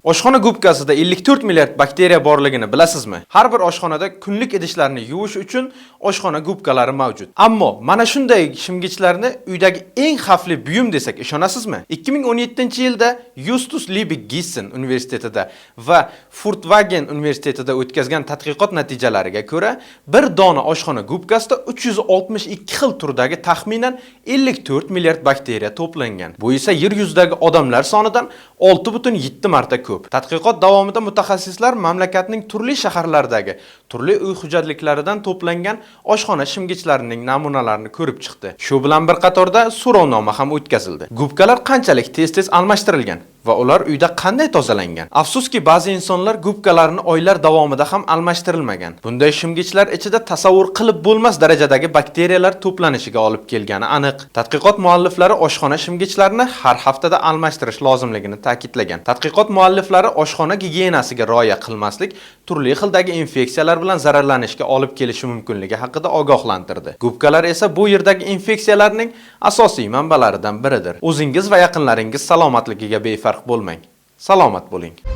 Oshxona gubkasida 54 milliard bakteriya borligini bilasizmi? Har bir oshxonada kunlik idishlarni yuvish uchun oshxona gubkalari mavjud. Ammo mana shunday shimgichlarni uydagi eng xavfli buyum desak ishonasizmi? 2017-yilda Justus Liebig Gießen universitetida va Furtwagen universitetida o'tkazgan tadqiqot natijalariga ko'ra, bir dona oshxona gubkasida 362 xil turdagi taxminan 54 milliard bakteriya to'plangan. Bu esa yer yuzidagi odamlar sonidan 6,7 marta ko'p. Tadqiqot davomida mutaxassislar mamlakatning turli shaharlaridagi turli uy hujjatliklaridan to'plangan oshxona shimgichlarining namunalarini ko'rib chiqdi. Shu bilan bir qatorda so'rovnoma ham o'tkazildi. Gubkalar qanchalik tez-tez almashtirilgan va ular uyda qanday tozalangan? Afsuski, ba'zi insonlar gubkalarini oylar davomida ham almashtirilmagan. Bunday shimgichlar ichida tasavvur qilib bo'lmas darajadagi bakteriyalar to'planishiga olib kelgani aniq. Tadqiqot mualliflari oshxona shimgichlarini har haftada almashtirish lozimligini ta'kidlagan. Tadqiqot mualliflari oshxona gigiyenasiga rioya qilmaslik turli xildagi infeksiyalar bilan zararlanishga olib kelishi mumkinligi haqida ogohlantirdi. Gubkalar esa bu yerdagi infeksiyalarning asosiy manbalaridan biridir. O'zingiz va yaqinlaringiz salomatligiga befarq bo'lmang. Salomat bo'ling.